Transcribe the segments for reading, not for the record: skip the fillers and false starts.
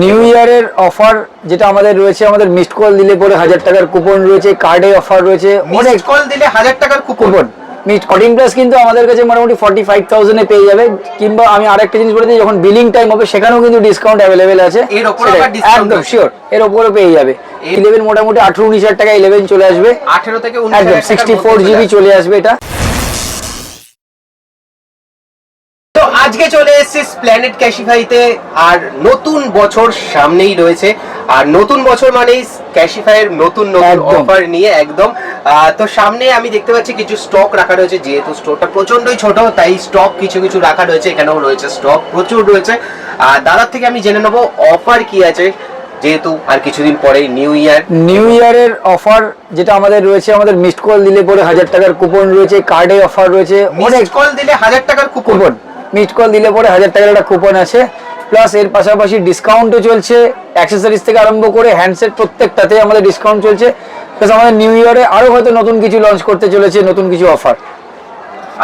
New ইয়ারের offer যেটা আমাদের রয়েছে, আমাদের মিসড কল দিলে পরে 1000 টাকার কুপন রয়েছে, কার্ডে অফার রয়েছে, অনেক মিসড কল দিলে 1000 টাকার কুপন। মিসড 14 প্লাস কিন্তু আমাদের কাছে মোটামুটি 45,000 এ পেয়ে যাবে। কিংবা আমি আরেকটা জিনিস বলে দিই, যখন বিলিং টাইম হবে সেখানেও কিন্তু ডিসকাউন্ট অ্যাভেলেবেল আছে, এর উপরে আবার ডিসকাউন্ট একদম শিওর এর উপরে পেয়ে যাবে। 11 মোটামুটি 18-19,000 টাকা 11 চলে আসবে, 18 থেকে 19,000 একদম 64 জিবি চলে আসবে এটা। তো আজকে চলে এসেছি স্প্ল্যানেড ক্যাশিফাইতে, আর নতুন বছর সামনেই রয়েছে, আর নতুন বছর মানেই ক্যাশিফাইয়ের নতুন নতুন অফার নিয়ে একদম। তো সামনে আমি দেখতে পাচ্ছি কিছু স্টক রাখা রয়েছে, যেহেতু স্টোরটা প্রচন্ডই ছোট তাই স্টক কিছু কিছু রাখা রয়েছে, এখানেও রয়েছে স্টক প্রচুর রয়েছে। আর দাদার থেকে আমি জেনে নেবো অফার কি আছে, যেহেতু আর কিছুদিন পরেই নিউ ইয়ারের অফার যেটা আমাদের রয়েছে, আমাদের মিসড কল দিলে পরে 1000 টাকার কুপন রয়েছে, কার্ডে অফার রয়েছে, মিসড কল দিলে 1000 টাকার কুপন। মিসড কল দিলে পরে 1000 টাকার একটা কুপন আছে, প্লাস এর পাশাপাশি ডিসকাউন্টও চলছে, অ্যাক্সেসরিজ থেকে আরম্ভ করে হ্যান্ডসেট প্রত্যেকটাতে আমাদের ডিসকাউন্ট চলছে। প্লাস আমাদের নিউ ইয়ারে আরো হয়তো নতুন কিছু লঞ্চ করতে চলেছে, নতুন কিছু অফার।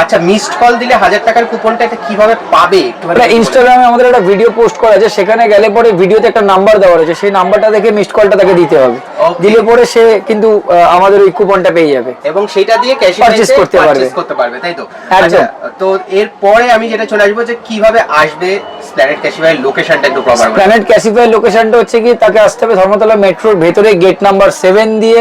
আচ্ছা, মিসড কল দিলে 1000 টাকার কুপনটা এটা কিভাবে পাবে? এটা ইনস্টাগ্রামে আমাদের একটা ভিডিও পোস্ট করা আছে, সেখানে গেলে পরে ভিডিওতে একটা নাম্বার দেওয়া রয়েছে, সেই নাম্বারটা দেখে মিসড কলটা তাকে দিতে হবে। দিলে পরে সে কিন্তু আমাদের ওই কুপনটা পেয়ে যাবে এবং সেটা দিয়ে পারচেজ করতে পারবে, তাই তো? আচ্ছা, তো এরপরে আমি যেটা চলে আসবো যে কিভাবে আসবে স্প্ল্যানেড ক্যাশিফাইয়ের লোকেশনটা একটু প্রপার। স্প্ল্যানেড ক্যাশিফাইয়ের লোকেশনটা হচ্ছে কি, তাকে আসতে হবে ধর্মতলা মেট্রোর ভেতরে গেট নাম্বার 7 দিয়ে,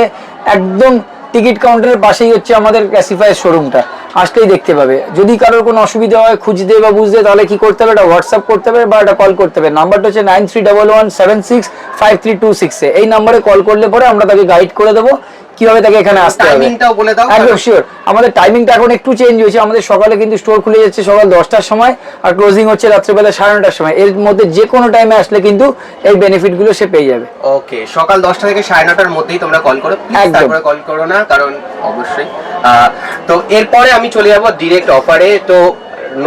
একদম টিকিট কাউন্টারের পাশেই হচ্ছে আমাদের ক্যাশিফাইয়ের শোরুমটা, আসলেই দেখতে পাবে। যদি কারোর কোনো অসুবিধা হয় খুঁজতে বা বুঝতে, তাহলে কি করতে হবে, এটা হোয়াটসঅ্যাপ করতে হবে বা এটা কল করতে হবে। নাম্বারটা হচ্ছে 9311765326 এ। এই নাম্বারে কল করলে পরে আমরা তাকে গাইড করে দেবো কিভাবে তাকে এখানে আসতে হবে। টাইমিংটাও বলে দাও। একদম শিওর, আমাদের টাইমিংটা এখন একটু চেঞ্জ হয়েছে। আমাদের সকালে কিন্তু স্টোর খুলে যাচ্ছে সকাল 10টার সময়, আর ক্লোজিং হচ্ছে রাত্রেবেলা 9:30টার সময়। এর মধ্যে যে কোনো টাইমে আসলে কিন্তু এই বেনিফিট গুলো সে পেয়ে যাবে। ওকে, সকাল 10টা থেকে 9:30টার মধ্যেই তোমরা কল করো, তারপরে কল করো না, কারণ অবশ্যই। তো এরপরে আমি চলে যাব ডিরেক্ট অফারে। তো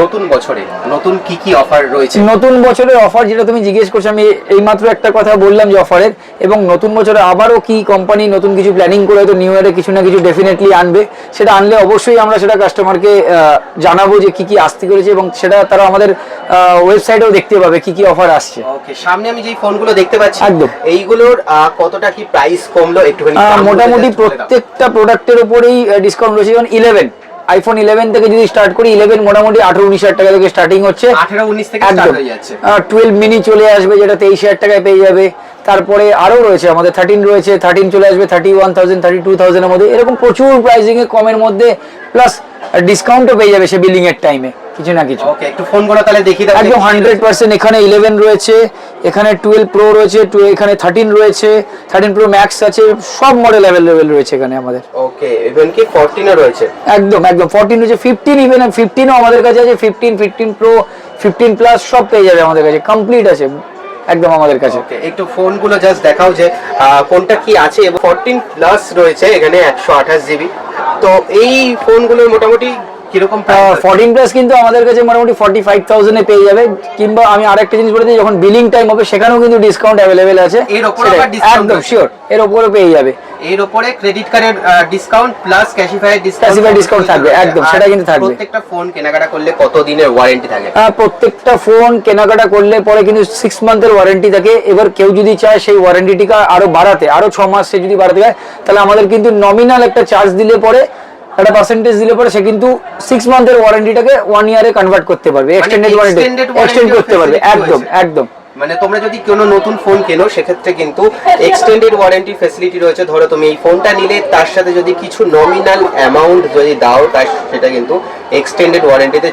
নতুন বছরে নতুন কি কি অফার রয়েছে? নতুন বছরের অফার যেটা তুমি জিজ্ঞেস করছো, আমি এইমাত্র একটা কথা বললাম যে অফারের, এবং নতুন বছরে আবারও কি কোম্পানি নতুন কিছু প্ল্যানিং করে হয়তো নিউ ইয়ারে কিছু না কিছু ডেফিনেটলি আনবে। সেটা আনলে অবশ্যই আমরা সেটা কাস্টমারকে জানাবো যে কি কি আসতে করেছে, এবং সেটা তারা আমাদের ওয়েবসাইটেও দেখতে পাবে কি কি অফার আসছে। ওকে, সামনে আমি যেই ফোনগুলো দেখতে পাচ্ছি একদম এইগুলোর কতটা কি প্রাইস কমলো একটুখানি? মোটামুটি প্রত্যেকটা প্রোডাক্টের উপরেই ডিসকাউন্ট রয়েছে। যেমন আইফোন 11 থেকে যদি স্টার্ট করি, 11 মোটামুটি 18-19,000 টাকা থেকে স্টার্টিং হচ্ছে, 18-19 থেকে স্টার্ট হয়ে যাচ্ছে। 12 মিনি চলে আসবে, যেটা 23,000 টাকায় পেয়ে যাবে। তারপরে আরো রয়েছে আমাদের 13 রয়েছে, 13 চলে আসবে 31,000 32,000 এর মধ্যে। এরকম প্রচুর প্রাইসিং এ কমের মধ্যে, প্লাস ডিসকাউন্টও পেয়ে যাবে সে বিলিং এর টাইমে কিছু না কিছু। ওকে, একটু ফোনগুলো তাহলে দেখিয়ে দাও। একদম 100%। এখানে 11 রয়েছে, এখানে 12 প্রো রয়েছে, এখানে 13 রয়েছে, 13 প্রো ম্যাক্স আছে, সব মডেল अवेलेबल রয়েছে এখানে আমাদের। ওকে, ইভেন কি 14 ও রয়েছে? একদম 14 রয়েছে, 15 ইভেন 15 ও আমাদের কাছে আছে, 15 প্রো 15 প্লাস সব পেয়ে যাবে আমাদের কাছে, কমপ্লিট আছে একদম আমাদের কাছে। ওকে, একটু ফোনগুলো জাস্ট দেখাও যে কোনটা কি আছে। এবং 14 প্লাস রয়েছে এখানে 128 জিবি। তো এই ফোনগুলোর মোটামুটি কিরকম? 14 প্লাস কিন্তু আমাদের কাছে মোটামুটি 45,000 এ পেয়ে যাবে। কিংবা আমি আরেকটা জিনিস বলে দিই, যখন বিলিং টাইম হবে সেখানেও কিন্তু ডিসকাউন্ট अवेलेबल আছে, এর উপরে আবার ডিসকাউন্ট একদম শিওর এর উপরে পেয়ে যাবে। এর উপরে ক্রেডিট কার্ডের ডিসকাউন্ট প্লাস ক্যাশিফাইয়ের ডিসকাউন্ট থাকবে, একদম সেটা কিন্তু থাকবে। প্রত্যেকটা ফোন কেনাকাটা করলে কত দিনের ওয়ারেন্টি থাকে? প্রত্যেকটা ফোন কেনাকাটা করলে পরে কিন্তু 6 মান্থের ওয়ারেন্টি থাকে। এবার কেউ যদি চায় সেই ওয়ারেন্টিটা আরো বাড়াতে, আরো 6 মাস সে যদি বাড়াতে চায়, তাহলে আমাদের কিন্তু নমিনাল একটা চার্জ দিলে পরে, একটা পার্সেন্টেজ দিলে পরে সে কিন্তু 6 মান্থের ওয়ারেন্টিটাকে 1 ইয়ারে কনভার্ট করতে পারবে, এক্সটেন্ডেড ওয়ারেন্টি এক্সটেন্ড করতে পারবে। একদম একদম, মানে তোমরা যদি কোনো নতুন ফোন কেনো সেক্ষেত্রে কিন্তু এক্সটেন্ডেড ওয়ারেন্টি ফ্যাসিলিটি রয়েছে। ধরো তুমি এই ফোনটা নিলে তার সাথে যদি কিছু নমিনাল অ্যামাউন্ট যদি দাও, তার সেটা কিন্তু এক্সটেন্ডেড ওয়ারেন্টিতে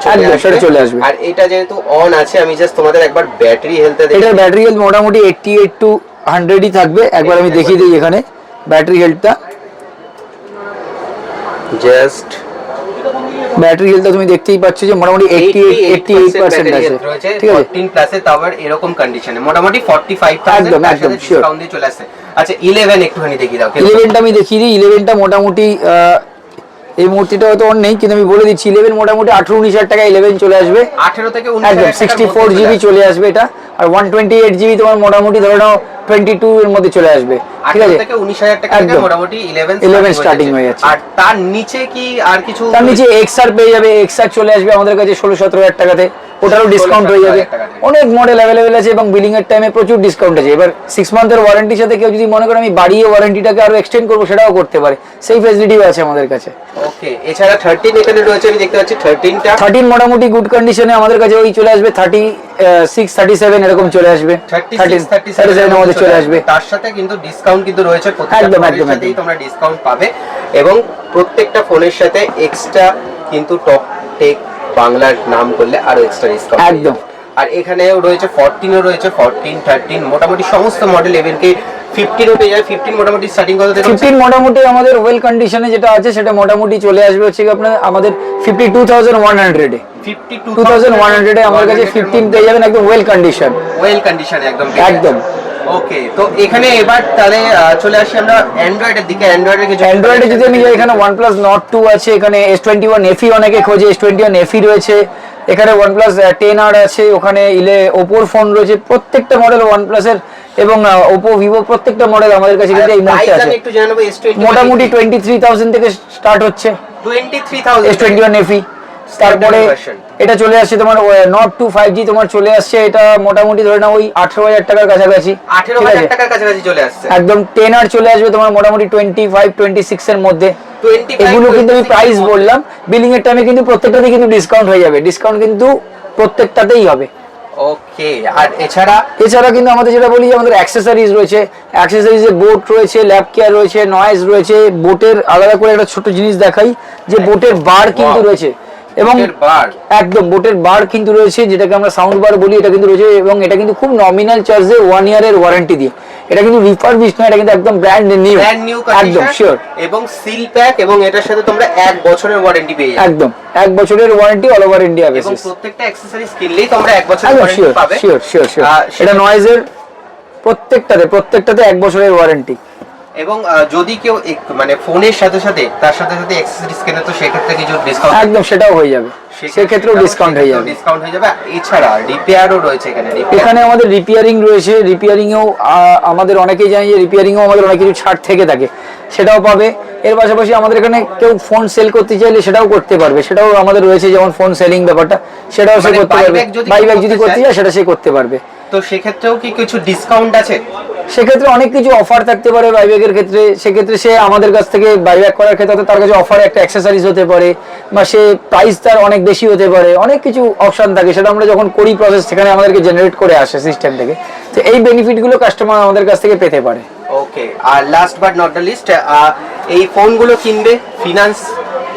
চলে আসবে। আর এটা যেহেতু অন আছে, আমি জাস্ট তোমাদের একবার ব্যাটারি হেলথে দেখি। এটার ব্যাটারি হেলথ মোটামুটি 88 to 100ই থাকবে। একবার আমি দেখিয়ে দিই এখানে ব্যাটারি হেলথটা। জাস্ট ব্যাটারি হেলথ তুমি দেখতেই পাচ্ছ যে মোটামুটি 88% আছে, ঠিক আছে? 14 প্লাসে তারপর এরকম কন্ডিশনে মোটামুটি 45,000 একদম ডিসকাউন্ট দিয়ে চলে আসছে। আচ্ছা, 11 একটুখানি দেখিয়ে দাও। 11টা আমি দেখিয়ে দিই। 11টা মোটামুটি এই মূর্তিটা হয়তো অন নেই, কিন্তু আমি বলে দিচ্ছি 11 মোটামুটি 18-19,000 টাকা 11 চলে আসবে, 18 থেকে 19,000 একদম 64 জিবি চলে আসবে এটা। আর 128 জিবি তোমার মোটামুটি ধরে নাও 22 এর মধ্যে চলে আসবে, ঠিক আছে? 18 থেকে 19,000 টাকা থেকে মোটামুটি 11 স্টার্টিং হয়ে যাচ্ছে। আর তার নিচে কি আর কিছু? তার নিচে এক্সআর পেয়ে যাবে, এক্সআর চলে আসবে আমাদের কাছে 16-17,000 টাকাতে। ওটারও ডিসকাউন্ট হয়ে যাবে। অনেক মডেল অ্যাভেলেবেল আছে এবং বিলিং এর টাইমে প্রচুর ডিসকাউন্ট আছে। এবার 6 মান্থের ওয়ারেন্টির সাথে কেউ যদি মনে করে আমি বাড়িয়ে ওয়ারেন্টিটাকে আরো এক্সটেন্ড করবো, সেটাও করতে পারে, সেই ফ্যাসিলিটিও আছে আমাদের কাছে। ওকে, এছাড়া 13 এখানে রয়েছে, আমি দেখতে পাচ্ছি 13 মোটামুটি গুড কন্ডিশনে আমাদের কাছে ওই চলে আসবে 36 37 এরকম চলে আসবে, 37 আমাদের চলে আসবে। তার সাথে কিন্তু ডিসকাউন্ট কিন্তু রয়েছে, প্রত্যেকটা ফোনের সাথেই তোমরা ডিসকাউন্ট পাবে এবং প্রত্যেকটা ফোনের সাথে এক্সট্রা কিন্তু টপ টেক বাংলার নাম করলে আরো এক্সট্রা ডিসকাউন্ট একদম। আর এখানেও রয়েছে 14ও রয়েছে, 14 13 মোটামুটি সমস্ত মডেল এমনকি 15ও পেয়ে যাবে। 15 মোটামুটি স্টার্টিং কত থেকে? 15 মোটামুটি আমাদের ওয়েল কন্ডিশনে যেটা আছে সেটা মোটামুটি চলে আসবে হচ্ছে কি আপনার আমাদের 52100 এ, 52100 এ আমাদের কাছে 15 পেয়ে যাবেন একদম ওয়েল কন্ডিশন, একদম একদম। ওকে, তো এখানে এবার তাহলে চলে আসি আমরা অ্যান্ড্রয়েডের দিকে। অ্যান্ড্রয়েডে যদি আমি যাই, এখানে OnePlus Nord 2 আছে, এখানে S21 FE অনেকে খোঁজে, S21 FE রয়েছে, এখানে OnePlus 10R আছে, ওখানে ওপোর ফোন রয়েছে, প্রত্যেকটা মডেল OnePlus এর এবং ওপো ভিভো প্রত্যেকটা মডেল আমাদের কাছে কিন্তু এই মুহূর্তে আছে। একটু জানাবো, মোটামুটি 23,000 থেকে স্টার্ট হচ্ছে 23,000 S21 FE। তারপরে এটা চলে আসছে তোমার Nord 2 5G তোমার চলে আসছে, এটা মোটামুটি ধরে নাও ওই 18,000 টাকার কাছাকাছি, 18,000 টাকার কাছাকাছি চলে আসছে একদম। 10R চলে আসবে তোমার মোটামুটি 25-26 এর মধ্যে। এগুলো কিন্তু আমি প্রাইস বললাম, বিলিং এর টাইমে কিন্তু প্রত্যেকটাতেই কিন্তু ডিসকাউন্ট হয়ে যাবে, ডিসকাউন্ট কিন্তু প্রত্যেকটাতেই হবে। ওকে, আর এছাড়া কিন্তু আমাদের যেটা বলি আমাদের অ্যাকসেসরিজ রয়েছে, অ্যাকসেসরিজে বোট রয়েছে, ল্যাব কেয়ার রয়েছে, নয়েজ রয়েছে। বোটের আলাদা করে একটা ছোট জিনিস দেখাই যে বোটের বার কিন্তু রয়েছে এবং একদম বোটের বার কিন্তু রয়েছে, যেটাকে আমরা সাউন্ড বার বলি, এটা কিন্তু রয়েছে এবং এটা কিন্তু খুব নমিনাল চার্জে 1 ইয়ারের ওয়ারেন্টি দিয়ে। এটা কিন্তু রিফারবিশড নয়, এটা কিন্তু একদম ব্র্যান্ড নিউ একদম শিওর এবং সিল প্যাক, এবং এটার সাথে তোমরা 1 বছরের ওয়ারেন্টি পেয়ে যাবে, একদম 1 বছরের warranty all over India basis. এবং প্রত্যেকটা অ্যাকসেসরিজ কিনলেই তোমরা 1 বছরের ওয়ারেন্টি পাবে। শিওর। এটা নয়েজের প্রত্যেকটাতে 1 বছরের ওয়ারেন্টি। এবং যদি কেউ মানে ফোনের সাথে সাথে তার সাথে অ্যাকসেসরিজ কেনে, তো সেক্ষেত্রে কিছু ডিসকাউন্ট একদম সেটাও হয়ে যাবে, সেক্ষেত্রেও ডিসকাউন্ট হয়ে যাবে। এছাড়া রিপেয়ারও রয়েছে এখানে আমাদের রিপেয়ারিং রয়েছে, রিপেয়ারিংয়েও আমাদের অনেকেই জানি যে রিপেয়ারিংয়েও আমাদের অনেক কিছু ছাড় থেকে থাকে, সেটাও পাবে। এর পাশাপাশি আমাদের এখানে কেউ ফোন সেল করতে চাইলে সেটাও করতে পারবে, সেটাও আমাদের রয়েছে, যেমন ফোন সেলিং ব্যাপারটা সেটাও সে করতে পারবে, বাইব্যাক যদি করতে চায় সেটা সে করতে পারবে। তো সেক্ষেত্রেও কি কিছু ডিসকাউন্ট আছে? সেক্ষেত্রে অনেক কিছু অফার থাকতে পারে বাইব্যাকের ক্ষেত্রে, সেক্ষেত্রে সে আমাদের কাছ থেকে বাইব্যাক করার ক্ষেত্রে তার কাছে অফার একটা অ্যাক্সেসরিজ হতে পারে, বা সে প্রাইস তার অনেক বেশি হতে পারে, অনেক কিছু অপশন থাকে, সেটা আমরা যখন করি প্রসেস সেখানে আমাদেরকে জেনারেট করে আসে সিস্টেম থেকে। তো এই বেনিফিটগুলো কাস্টমার আমাদের কাছ থেকে পেতে পারে। ওকে, আর last but not the least, এই ফোনগুলো কিনবে ফিনান্স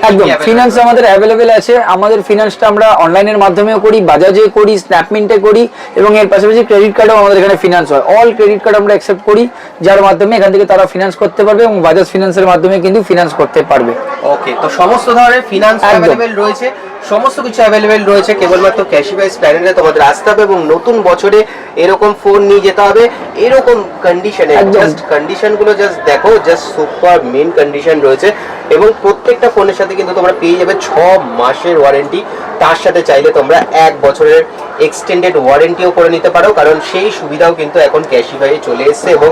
একদম, ফিনান্স আমাদের অ্যাভেলেবেল আছে। আমাদের ফিনান্সটা আমরা অনলাইনের মাধ্যমেও করি, বাজাজে করি, স্ন্যাপমিন্টে করি এবং এর পাশাপাশি ক্রেডিট কার্ডও আমাদের এখানে ফিনান্স হয়। অল ক্রেডিট কার্ড আমরা অ্যাকসেপ্ট করি, যার মাধ্যমে এখান থেকে তারা ফিনান্স করতে পারবে এবং বাজাজ ফিনান্সের মাধ্যমে কিন্তু ফিনান্স করতে পারবে। ওকে, তো সমস্ত ধরনের ফিনান্স অ্যাভেলেবেল রয়েছে, সমস্ত কিছু অ্যাভেলেবেল রয়েছে। কেবলমাত্র ক্যাশিফাই স্প্ল্যানেডে তোমাদের আসতে হবে এবং নতুন বছরে এরকম ফোন নিয়ে যেতে হবে এরকম কন্ডিশনে। জাস্ট কন্ডিশনগুলো জাস্ট দেখো, জাস্ট সুপার মেন কন্ডিশন রয়েছে এবং প্রত্যেকটা ফোনের সাথে কিন্তু তোমরা পেয়ে যাবে 6 মাসের ওয়ারেন্টি। তার সাথে চাইলে তোমরা 1 বছরের এক্সটেন্ডেড ওয়ারেন্টিও করে নিতে পারো, কারণ সেই সুবিধাও কিন্তু এখন ক্যাশিফাইয়ে চলে এসছে এবং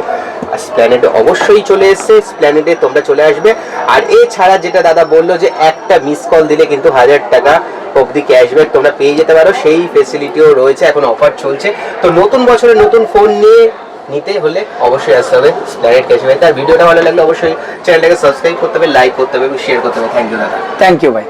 স্প্ল্যানেডে অবশ্যই চলে এসছে। স্প্ল্যানেডে তোমরা চলে আসবে। আর এছাড়া যেটা দাদা বললো যে একটা মিস কল দিলে কিন্তু 1000 টাকা অবধি ক্যাশব্যাক তোমরা পেয়ে যেতে পারো, সেই ফেসিলিটিও রয়েছে, এখন অফার চলছে। তো নতুন বছরে নতুন ফোন নিতে হলে অবশ্যই আসতে হবে স্প্ল্যানেড ক্যাশব্যাক। তার ভিডিওটা ভালো লাগলে অবশ্যই চ্যানেলটাকে সাবস্ক্রাইব করতে হবে, লাইক করতে হবে এবং শেয়ার করতে হবে। থ্যাংক ইউ দাদা। থ্যাংক ইউ ভাই।